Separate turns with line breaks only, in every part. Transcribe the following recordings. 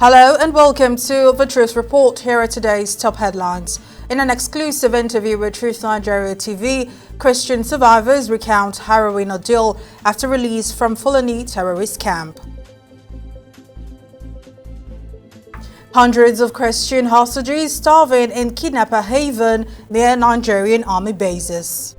Hello and welcome to the Truth Report. Here are today's top headlines. In an exclusive interview with TruthNigeria TV, Christian survivors recount harrowing ordeal after release from Fulani terrorist camp. Hundreds of Christian hostages starving in kidnapper haven near Nigerian army bases.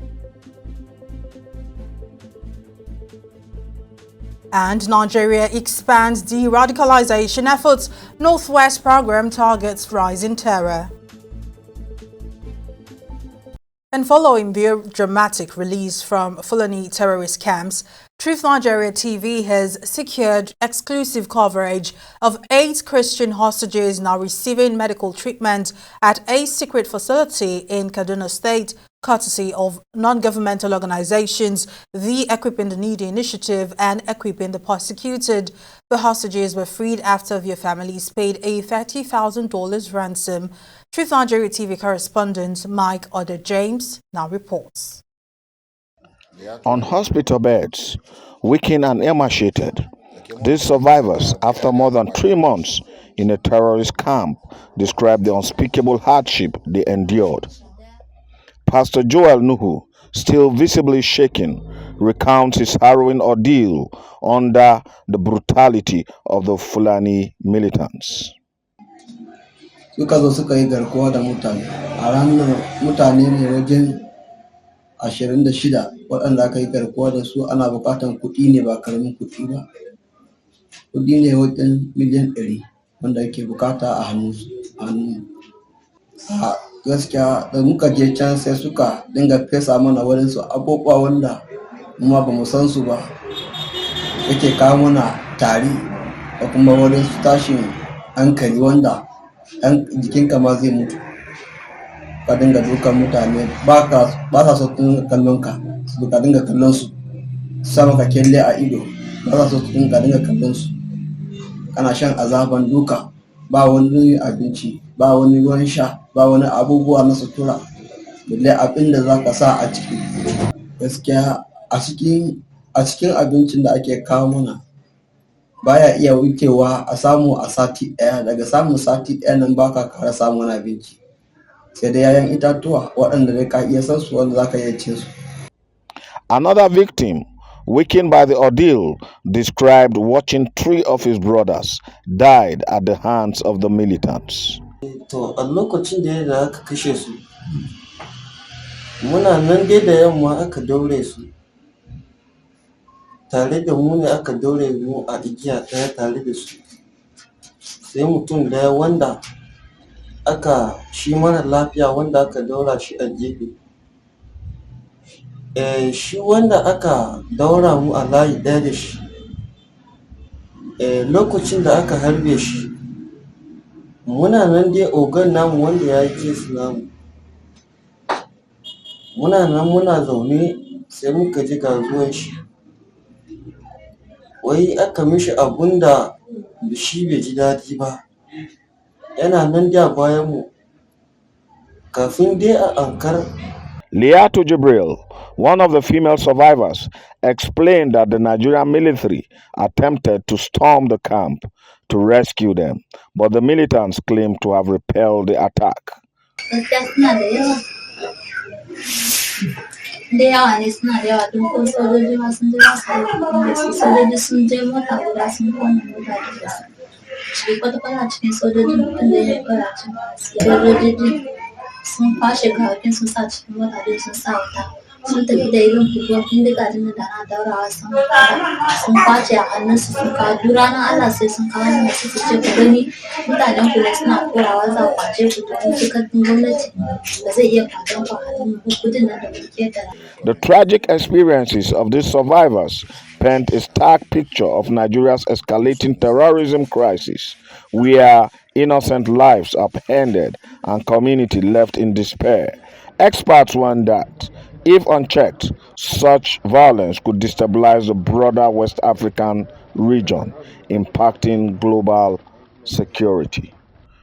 And Nigeria expands de-radicalization efforts. Northwest program targets rising terror. And following the dramatic release from Fulani terrorist camps, TruthNigeria TV has secured exclusive coverage of 8 Christian hostages now receiving medical treatment at a secret facility in Kaduna State, courtesy of non-governmental organizations, the Equipping the Needy Initiative and Equipping the Persecuted. The hostages were freed after their families paid a $30,000 ransom. TruthNigeria TV correspondent Mike Oder James now reports.
On hospital beds, weakened and emaciated, these survivors, after more than 3 months in a terrorist camp, described the unspeakable hardship they endured. Pastor Joel Nuhu, still visibly shaken, recounts his harrowing ordeal under the brutality of the Fulani militants.
Suka zo suka yi garkuwa da mutane a ranar mutane ne wajen 26 waɗanda aka yi garkuwa da su. Ana bukatan kuɗi ne, ba karamin kuɗi ba, kuɗi ne wajen miliyan 100 wanda yake bukata a hannu. Gaskiya da muka je can sai suka dinga fesa mana waɗansu abubuwa wanda kuma ba mu san su ba, yake kawo mana tari da kuma waɗansu tashin hankali wanda jikinka ma zai mutu. Ka dinga dukan mutane ba sa so tun kallon ka, ka dinga kallon su, sa maka kyalle a ido, ba sa so tun ka dinga kallon su. Kana shan azaban duka, ba wani abinci, ba wani ruwan sha, ba wani abubuwa na sutura, balle abin da za ka sa a ciki. Gaskiya a cikin abincin da ake kawo mana baya iya wucewa a samu a sati ɗaya. Daga samun sati ɗaya nan baka kara samun abinci, sai da yayan itatuwa waɗanda dai ka iya san su, wanda za ka iya cin su.
Another victim, weakened by the ordeal, described watching 3 of his brothers died at the hands of the militants.
To a lokacin da aka kashe su, muna nan dai da yamma aka daure su, tare da mu ne aka daure mu a igiya ɗaya tare da su. Sai mutum ɗaya wanda shi mara lafiya wanda aka daura shi a gefe. Shi wanda aka daura mu a layi ɗaya da shi, lokacin da aka harbe shi, muna nan dai ogan namu wanda ya yi kes namu, muna nan muna zaune sai muka ji ga zuwan shi. Wai aka mishi abun da shi bai ji daɗi ba, yana nan da bayan mu kafin dai a ankara.
Liatu Jibril, one of the female survivors, explained that the Nigerian military attempted to storm the camp to rescue them, but the militants claimed to have repelled the attack.
Sun kwashe gawakin sun sa cikin mota dai sun sa wuta, sun tafi da irin fitowar bindigajin da ana daurawa sun kwace a hannunsu sun kawo. Duk ranar Allah sai sun kawo mana su ce ku gani mutanen ku ne suna korawa za ku kwace ku, domin cikakken gwamnati ba zai iya kwacen ku a hannun gudun nan da muke da.
The tragic experiences of these survivors paint a stark picture of Nigeria's escalating terrorism crisis, where innocent lives are upended and community left in despair. Experts warn that, if unchecked, such violence could destabilize the broader West African region, impacting global security.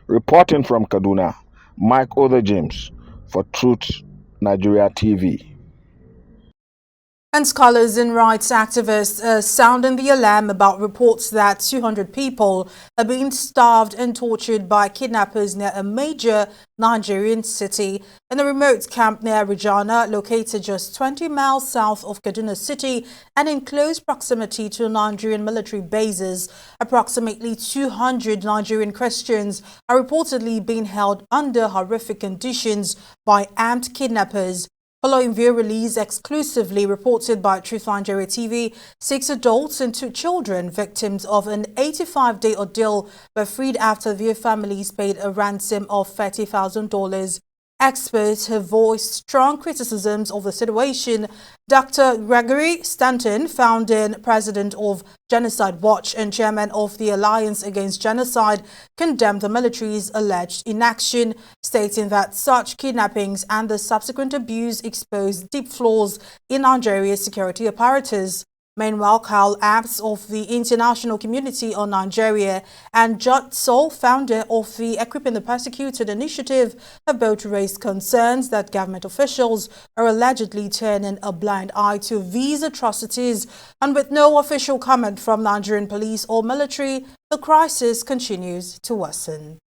Reporting from Kaduna, Mike Oder James for Truth Nigeria TV.
And scholars and rights activists are sounding the alarm about reports that 200 people are being starved and tortured by kidnappers near a major Nigerian city. In a remote camp near Regina, located just 20 miles south of Kaduna City and in close proximity to Nigerian military bases, approximately 200 Nigerian Christians are reportedly being held under horrific conditions by armed kidnappers. Following video release exclusively reported by TruthNigeria TV, 6 adults and 2 children, victims of an 85-day ordeal, were freed after their families paid a ransom of $30,000. Experts have voiced strong criticisms of the situation. Dr. Gregory, Stanton, founding president of Genocide Watch and chairman of the Alliance Against Genocide, condemned the military's alleged inaction, stating that such kidnappings and the subsequent abuse expose deep flaws in Nigeria's security apparatus. Meanwhile, Kyle Apps of the International Community on Nigeria and Judd Sol, founder of the Equipping the Persecuted initiative, have both raised concerns that government officials are allegedly turning a blind eye to these atrocities. And with no official comment from Nigerian police or military, the crisis continues to worsen.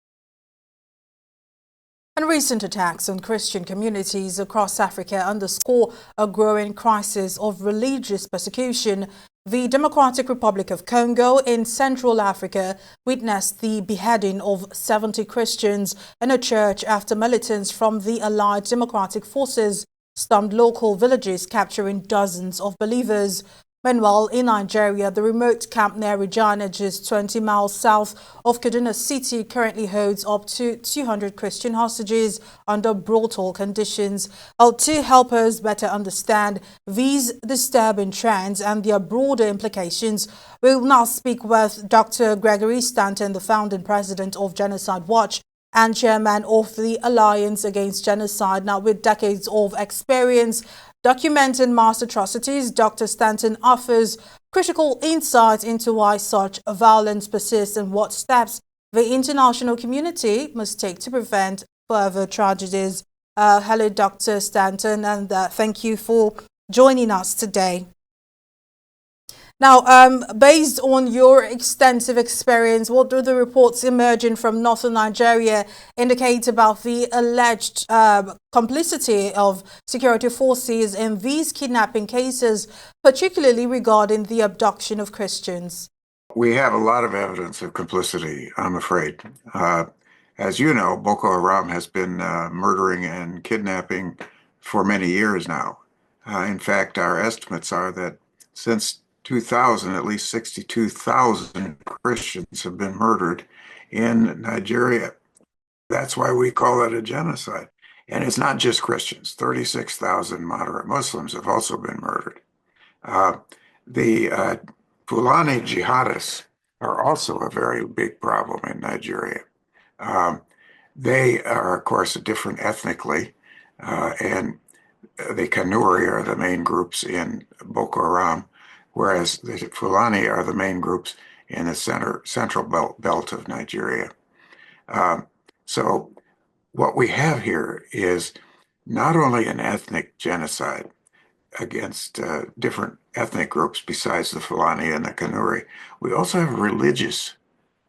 And recent attacks on Christian communities across Africa underscore a growing crisis of religious persecution. The Democratic Republic of Congo in Central Africa witnessed the beheading of 70 Christians in a church after militants from the Allied Democratic Forces stormed local villages, capturing dozens of believers. Meanwhile, in Nigeria, the remote camp near Regina, just 20 miles south of Kaduna City, currently holds up to 200 Christian hostages under brutal conditions. To help us better understand these disturbing trends and their broader implications, we will now speak with Dr. Gregory Stanton, the founding president of Genocide Watch and chairman of the Alliance Against Genocide. Now, with decades of experience documenting mass atrocities, Dr. Stanton offers critical insight into why such violence persists and what steps the international community must take to prevent further tragedies. Hello, Dr. Stanton, and thank you for joining us today. Now, based on your extensive experience, what do the reports emerging from northern Nigeria indicate about the alleged complicity of security forces in these kidnapping cases, particularly regarding the abduction of Christians?
We have a lot of evidence of complicity, I'm afraid. As you know, Boko Haram has been murdering and kidnapping for many years now. In fact, our estimates are that since 2000, at least 62,000 Christians have been murdered in Nigeria. That's why we call it a genocide. And it's not just Christians. 36,000 moderate Muslims have also been murdered. The Fulani jihadists are also a very big problem in Nigeria. They are, of course, different ethnically, and the Kanuri are the main groups in Boko Haram, whereas the Fulani are the main groups in the central belt of Nigeria. So what we have here is not only an ethnic genocide against different ethnic groups besides the Fulani and the Kanuri, we also have religious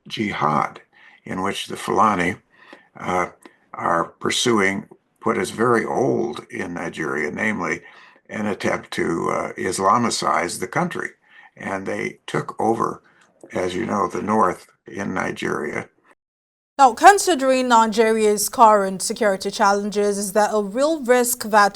jihad in which the Fulani are pursuing what is very old in Nigeria, namely an attempt to Islamicize the country. And they took over, as you know, the north in Nigeria.
Now, considering Nigeria's current security challenges, is there a real risk that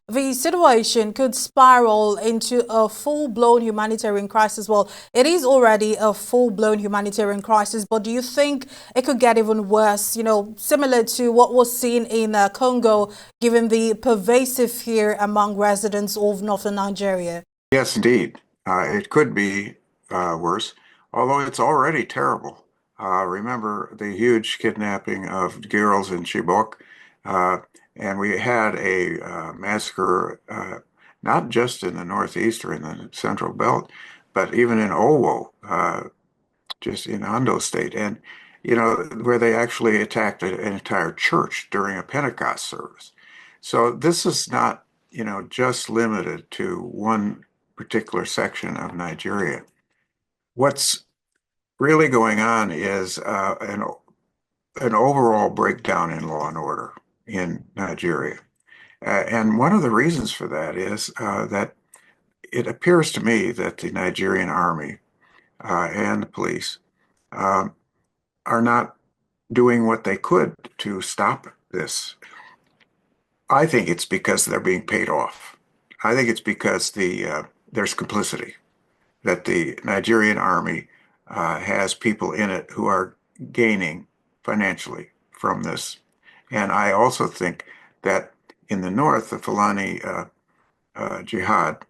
the situation could spiral into a full-blown humanitarian crisis? Well, it is already a full-blown humanitarian crisis, but do you think it could get even worse, you know, similar to what was seen in Congo, given the pervasive fear among residents of northern Nigeria?
Yes, indeed. It could be worse, although it's already terrible. Remember the huge kidnapping of girls in Chibok, and we had a massacre not just in the northeast or in the central belt, but even in Owo, just in Ondo State, and you know, where they actually attacked an entire church during a Pentecost service. So this is not just limited to one particular section of Nigeria. What's really going on is an overall breakdown in law and order in Nigeria. And one of the reasons for that is that it appears to me that the Nigerian army and the police are not doing what they could to stop this. I think it's because they're being paid off. I think it's because there's complicity, that the Nigerian army has people in it who are gaining financially from this. And I also think that in the north, the Fulani jihad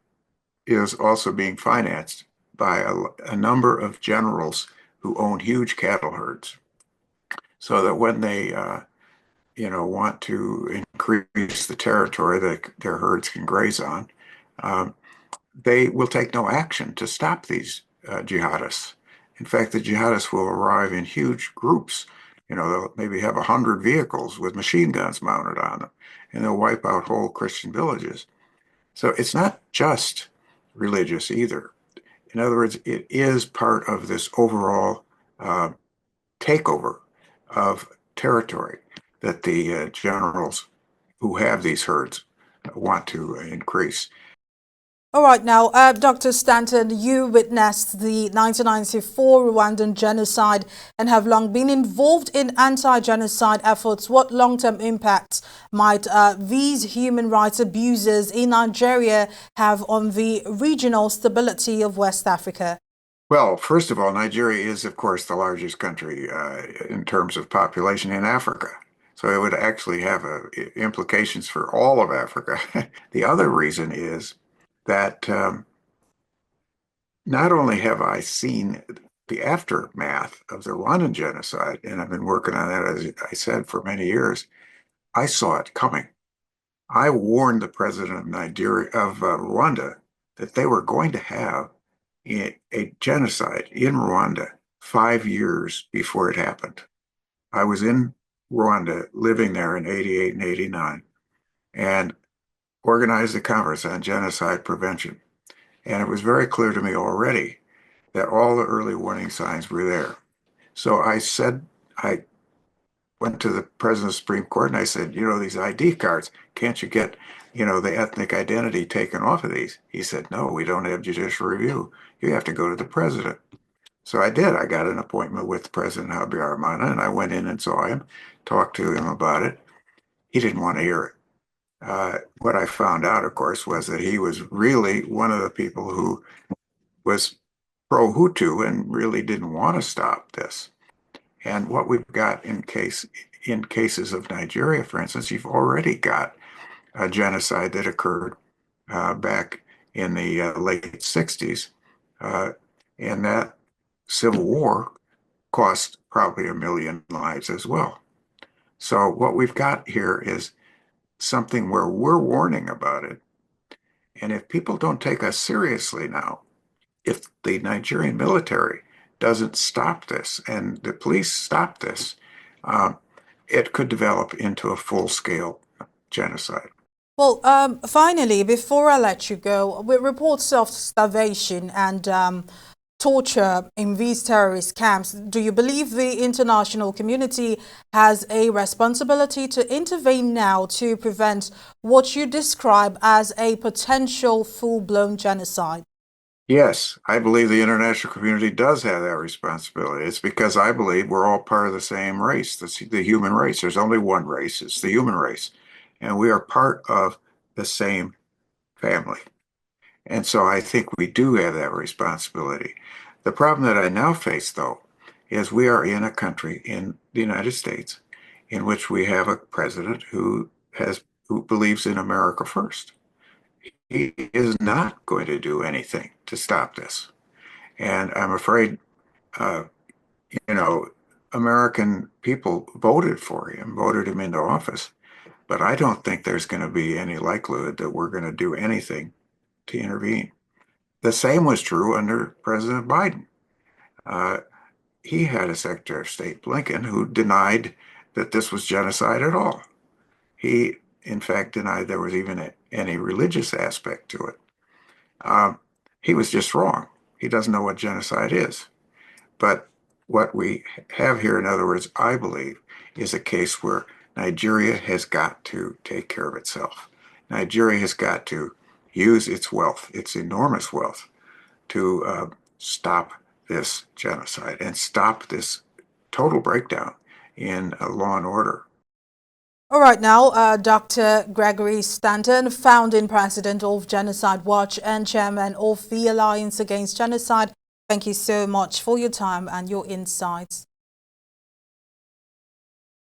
is also being financed by a number of generals who own huge cattle herds, so that when they want to increase the territory that their herds can graze on, they will take no action to stop these jihadists. In fact, the jihadists will arrive in huge groups. They'll maybe have 100 vehicles with machine guns mounted on them, and they'll wipe out whole Christian villages. So it's not just religious either. In other words, it is part of this overall takeover of territory that the generals who have these herds want to increase.
All right, now, Dr. Stanton, you witnessed the 1994 Rwandan genocide and have long been involved in anti-genocide efforts. What long-term impacts might these human rights abuses in Nigeria have on the regional stability of West Africa?
Well, first of all, Nigeria is, of course, the largest country in terms of population in Africa. So it would actually have implications for all of Africa. The other reason is that not only have I seen the aftermath of the Rwandan genocide, and I've been working on that, as I said, for many years, I saw it coming. I warned the president of Rwanda that they were going to have a genocide in Rwanda 5 years before it happened. I was in Rwanda, living there in 88 and 89, and organized a conference on genocide prevention. And it was very clear to me already that all the early warning signs were there. So I went to the president of the Supreme Court and I said, these ID cards, can't you get, the ethnic identity taken off of these? He said, no, we don't have judicial review. You have to go to the president. So I did. I got an appointment with President Habyarimana, and I went in and saw him, talked to him about it. He didn't want to hear it. What I found out, of course, was that he was really one of the people who was pro-Hutu and really didn't want to stop this. And what we've got in cases of Nigeria, for instance, you've already got a genocide that occurred back in the late 60s, and that civil war cost probably 1 million lives as well. So what we've got here is something where we're warning about it. And if people don't take us seriously now, if the Nigerian military doesn't stop this and the police stop this, it could develop into a full-scale genocide.
Well, finally, before I let you go, with reports of starvation and torture in these terrorist camps, do you believe the international community has a responsibility to intervene now to prevent what you describe as a potential full-blown genocide?
Yes, I believe the international community does have that responsibility. It's because I believe we're all part of the same race, the human race. There's only one race, it's the human race. And we are part of the same family. And so I think we do have that responsibility. The problem that I now face, though, is we are in a country in the United States in which we have a president who believes in America first. He is not going to do anything to stop this. And I'm afraid, American people voted him into office. But I don't think there's going to be any likelihood that we're going to do anything to intervene. The same was true under President Biden. He had a Secretary of State, Blinken, who denied that this was genocide at all. He, in fact, denied there was even any religious aspect to it. He was just wrong. He doesn't know what genocide is. But what we have here, in other words, I believe, is a case where Nigeria has got to take care of itself. Nigeria has got to use its wealth, its enormous wealth, to stop this genocide and stop this total breakdown in law and order.
All right, now, Dr. Gregory Stanton, founding president of Genocide Watch and chairman of the Alliance Against Genocide, thank you so much for your time and your insights.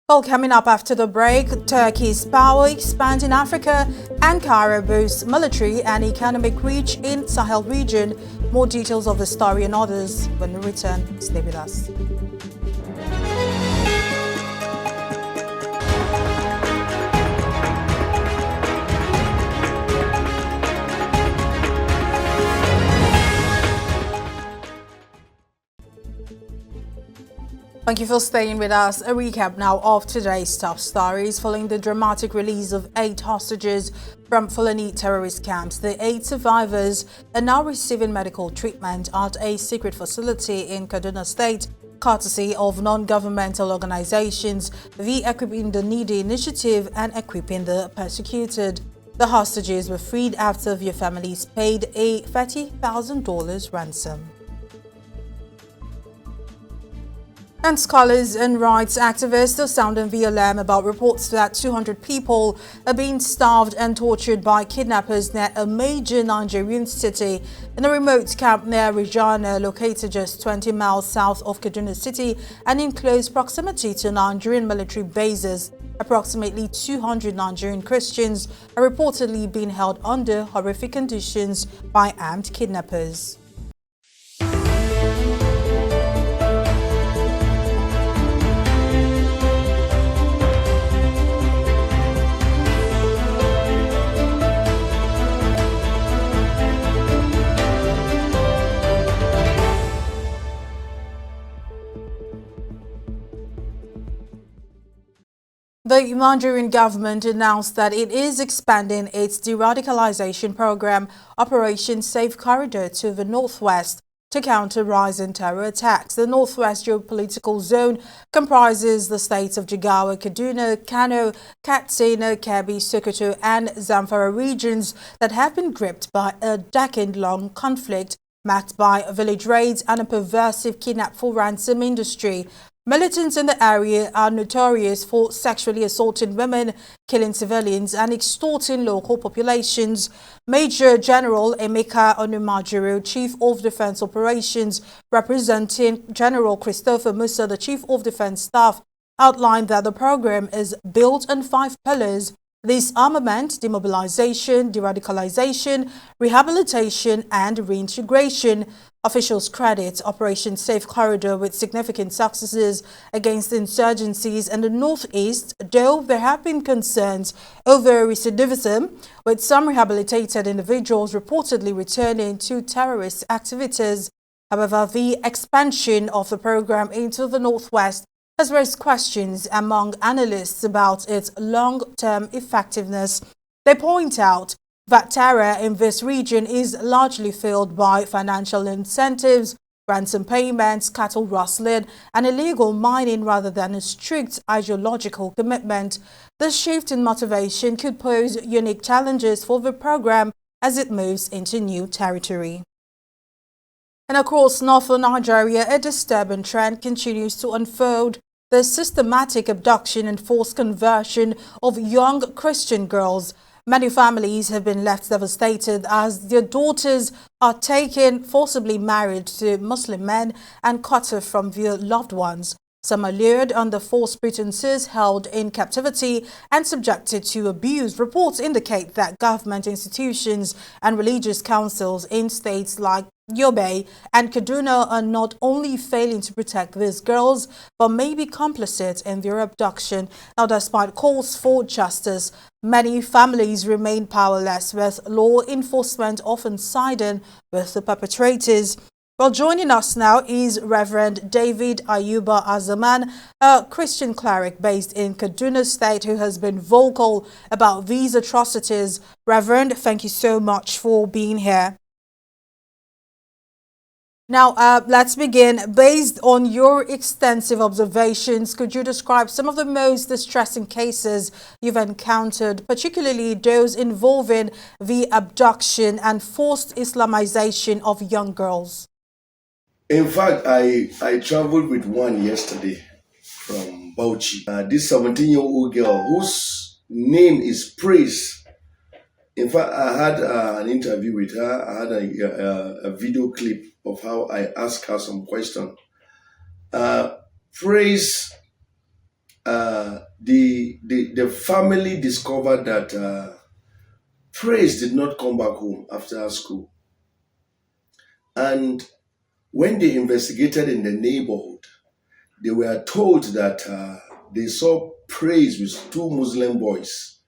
Well, coming up after the break, Turkey's power expands in Africa and Cairo boosts military and economic reach in Sahel region. More details of the story and others when we return. Stay with us. Thank you for staying with us. A recap now of today's top stories. Following the dramatic release of 8 hostages from Fulani terrorist camps, the 8 survivors are now receiving medical treatment at a secret facility in Kaduna State, courtesy of non-governmental organizations, the Equipping the Needy initiative and Equipping the Persecuted. The hostages were freed after their families paid a $30,000 ransom. And scholars and rights activists are sounding the alarm about reports that 200 people are being starved and tortured by kidnappers near a major Nigerian city. In a remote camp near Rijana, located just 20 miles south of Kaduna City and in close proximity to Nigerian military bases, approximately 200 Nigerian Christians are reportedly being held under horrific conditions by armed kidnappers. The Nigerian government announced that it is expanding its de-radicalization program, Operation Safe Corridor, to the northwest to counter rising terror attacks. The northwest geopolitical zone comprises the states of Jigawa, Kaduna, Kano, Katsina, Kebbi, Sokoto, and Zamfara regions that have been gripped by a decade-long conflict marked by village raids and a pervasive kidnap for ransom industry. Militants in the area are notorious for sexually assaulting women, killing civilians, and extorting local populations. Major General Emeka Onumajiro, Chief of Defense Operations, representing General Christopher Musa, the Chief of Defense Staff, outlined that the program is built on 5 pillars: disarmament, demobilization, de-radicalization, rehabilitation, and reintegration. Officials credit Operation Safe Corridor with significant successes against insurgencies in the northeast, though there have been concerns over recidivism, with some rehabilitated individuals reportedly returning to terrorist activities. However, the expansion of the program into the northwest has raised questions among analysts about its long-term effectiveness. They point out that terror in this region is largely fueled by financial incentives, ransom payments, cattle rustling, and illegal mining rather than a strict ideological commitment. This shift in motivation could pose unique challenges for the program as it moves into new territory. And across northern Nigeria, a disturbing trend continues to unfold: the systematic abduction and forced conversion of young Christian girls. Many families have been left devastated as their daughters are taken, forcibly married to Muslim men, and cut off from their loved ones. Some are lured under false pretenses, held in captivity, and subjected to abuse. Reports indicate that government institutions and religious councils in states like Yobe and Kaduna are not only failing to protect these girls, but may be complicit in their abduction. Now, despite calls for justice, many families remain powerless, with law enforcement often siding with the perpetrators. Well, joining us now is Reverend David Ayuba Azaman, a Christian cleric based in Kaduna State who has been vocal about these atrocities. Reverend, thank you so much for being here. Now, let's begin. Based on your extensive observations, could you describe some of the most distressing cases you've encountered, particularly those involving the abduction and forced Islamization of young girls?
In fact, I traveled with one yesterday from Bauchi. This 17-year-old girl whose name is Praise. In fact, I had an interview with her. I had a video clip of how I asked her some question. Praise, the family discovered that Praise did not come back home after school. And when they investigated in the neighborhood, they were told that they saw Praise with two Muslim boys.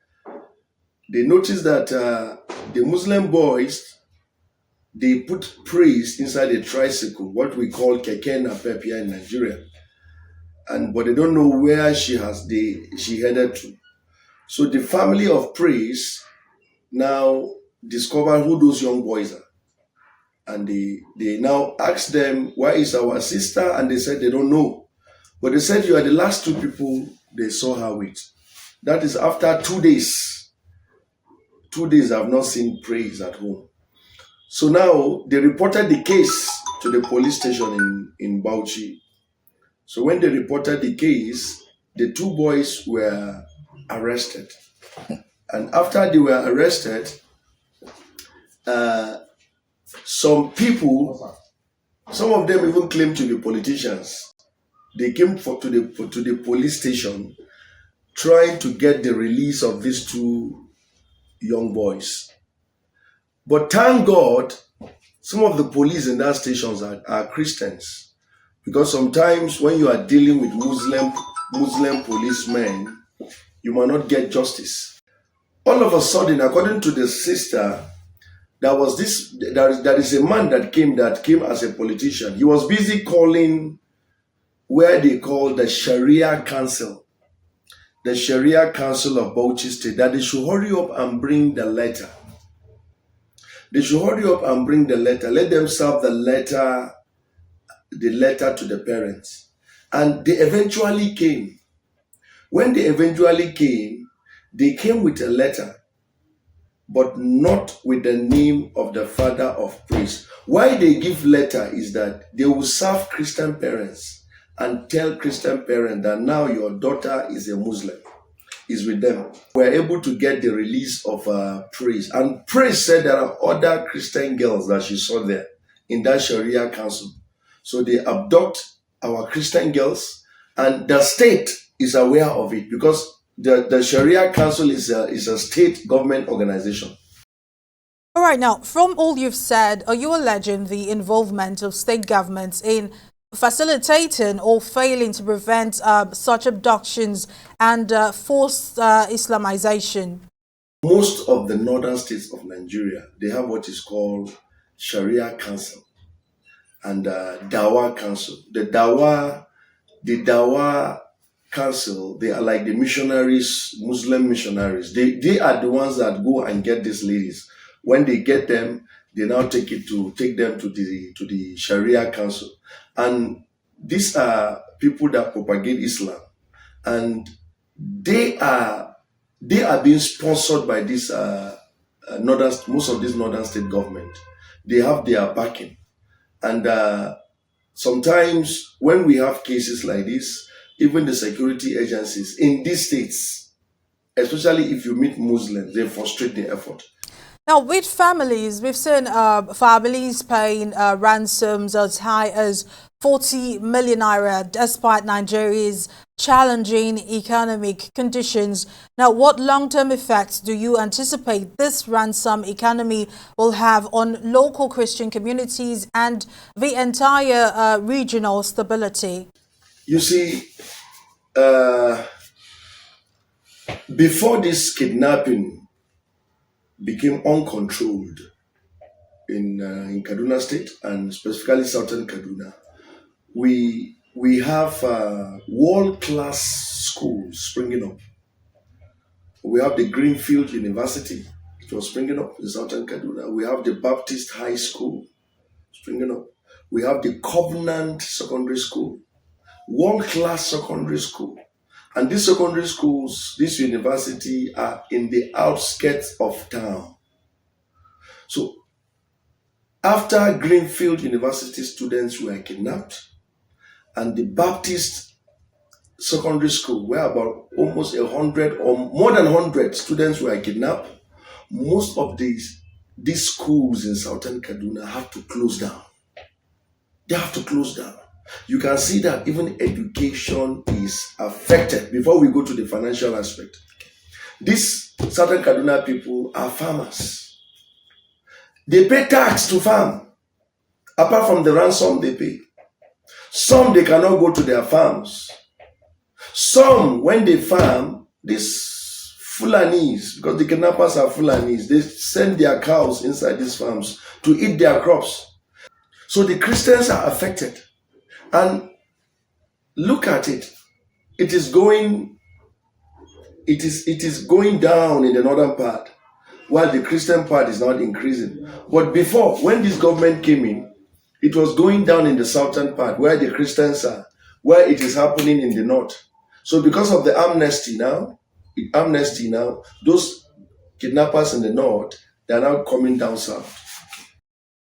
They noticed that the Muslim boys, they put Praise inside a tricycle, what we call keke napep here in Nigeria, but they don't know where she headed to. So the family of Praise now discovered who those young boys are, and they now asked them, "Where is our sister?" And they said they don't know, but they said you are the last two people they saw her with. That is after 2 days. 2 days I've not seen Praise at home. So now they reported the case to the police station in Bauchi. So when they reported the case, the two boys were arrested. And after they were arrested, some people, some of them even claimed to be politicians. They came to the police station trying to get the release of these two young boys. But thank God, some of the police in that stations are Christians, because sometimes when you are dealing with Muslim policemen, you might not get justice. All of a sudden, according to the sister, there is a man that came as a politician. He was busy calling where they call the Sharia Council, the Sharia Council of Bauchi State, that they should hurry up and bring the letter. They should hurry up and bring the letter. Let them serve the letter to the parents. And they eventually came. When they eventually came, they came with a letter, but not with the name of the father of Praise. Why they give letter is that they will serve Christian parents and tell Christian parents that now your daughter is a Muslim, is with them. We're able to get the release of Praise. And Praise said there are other Christian girls that she saw there in that Sharia council. So they abduct our Christian girls, and the state is aware of it because the Sharia Council is a state government organization.
All right, now, from all you've said, are you alleging the involvement of state governments in facilitating or failing to prevent such abductions and forced Islamization?
Most of the northern states of Nigeria, they have what is called Sharia Council and Dawa Council. The Dawa Council, they are like the missionaries, Muslim missionaries. They are the ones that go and get these ladies. When they get them, they now take them to the Sharia Council. And these are people that propagate Islam. And they are being sponsored by this most of these northern state government. They have their backing. And sometimes when we have cases like this, even the security agencies in these states, especially if you meet Muslims, they frustrate the effort.
Now, with families, we've seen families paying ransoms as high as 40 million naira despite Nigeria's challenging economic conditions. Now, what long-term effects do you anticipate this ransom economy will have on local Christian communities and the entire regional stability?
You see, before this kidnapping became uncontrolled, in Kaduna State, and specifically Southern Kaduna. We have world-class schools springing up. We have the Greenfield University, it was springing up in Southern Kaduna. We have the Baptist High School springing up. We have the Covenant Secondary School, world-class secondary school. And these secondary schools, this university, are in the outskirts of town. So after Greenfield University students were kidnapped, and the Baptist Secondary School, where about almost 100 or more than 100 students were kidnapped, most of these schools in Southern Kaduna have to close down. They have to close down. You can see that even education is affected. Before we go to the financial aspect, these Southern Kaduna people are farmers. They pay tax to farm, apart from the ransom they pay. Some, they cannot go to their farms. Some, when they farm, these Fulanis, because the kidnappers are Fulanis, they send their cows inside these farms to eat their crops. So the Christians are affected. And look at it. It is going down in the northern part, while the Christian part is not increasing. But before, when this government came in, it was going down in the southern part, where the Christians are, where it is happening in the north. So because of the amnesty now, those kidnappers in the north, they are now coming down south.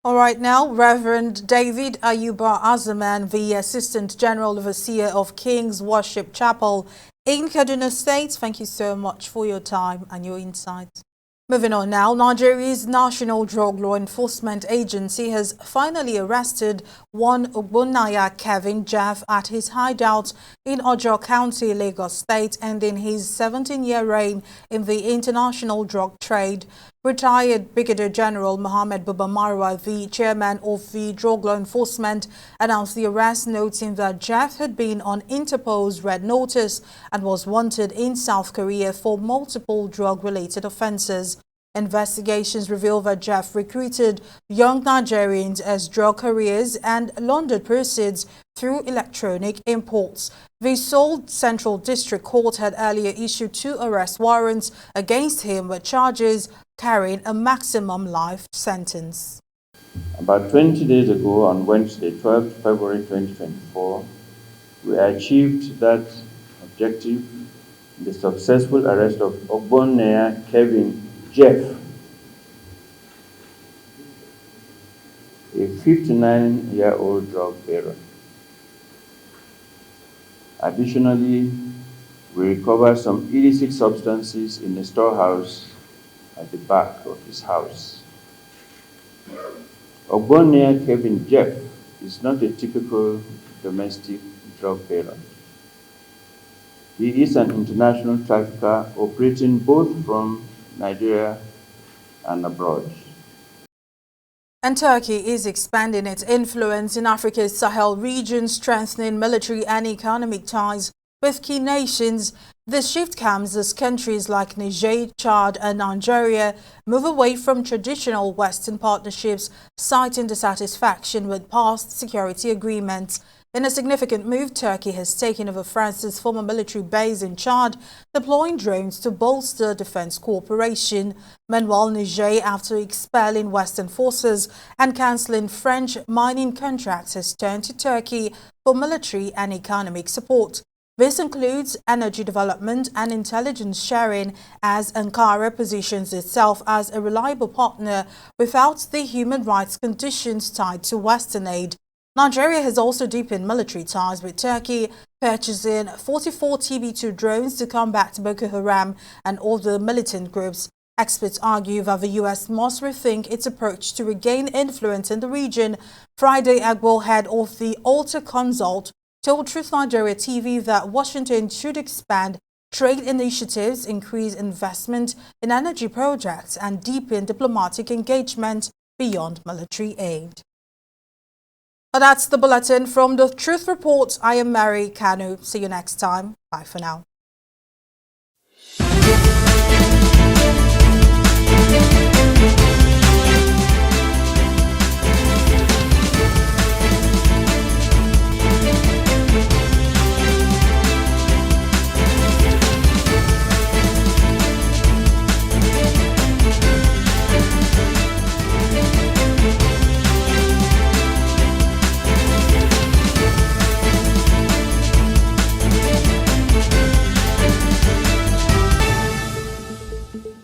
All right, now, Reverend David Ayuba Azaman, the Assistant General Overseer of King's Worship Chapel in Kaduna State, thank you so much for your time and your insights. Moving on now, Nigeria's National Drug Law Enforcement Agency has finally arrested one Ogbonnaya Kevin Jeff at his hideout in Ojo County, Lagos State, ending his 17-year reign in the international drug trade. Retired Brigadier General Mohammed Buba Marwa, the chairman of the Drug Law Enforcement, announced the arrest, noting that Jeff had been on Interpol's red notice and was wanted in South Korea for multiple drug-related offences. Investigations reveal that Jeff recruited young Nigerians as drug couriers and laundered proceeds through electronic imports. The Seoul Central District Court had earlier issued 2 arrest warrants against him with charges carrying a maximum life sentence.
About 20 days ago, on Wednesday, 12th February 2024, we achieved that objective in the successful arrest of Ogbonnaya Kevin Jeff, a 59-year-old drug baron. Additionally, we recovered some illicit substances in a storehouse at the back of his house. Ogbonnaya Kevin Jeff is not a typical domestic drug baron. He is an international trafficker operating both from Nigeria and abroad.
And Turkey is expanding its influence in Africa's Sahel region, strengthening military and economic ties with key nations. This shift comes as countries like Niger, Chad and Nigeria move away from traditional Western partnerships, citing dissatisfaction with past security agreements. In a significant move, Turkey has taken over France's former military base in Chad, deploying drones to bolster defense cooperation. Meanwhile, Niger, after expelling Western forces and cancelling French mining contracts, has turned to Turkey for military and economic support. This includes energy development and intelligence sharing, as Ankara positions itself as a reliable partner without the human rights conditions tied to Western aid. Nigeria has also deepened military ties with Turkey, purchasing 44 TB2 drones to combat Boko Haram and other militant groups. Experts argue that the U.S. must rethink its approach to regain influence in the region. Friday, Agbo, head of the Alta Consult, told TruthNigeria TV that Washington should expand trade initiatives, increase investment in energy projects, and deepen diplomatic engagement beyond military aid. Well, that's the bulletin from the Truth Report. I am Mary Kanu. See you next time. Bye for now.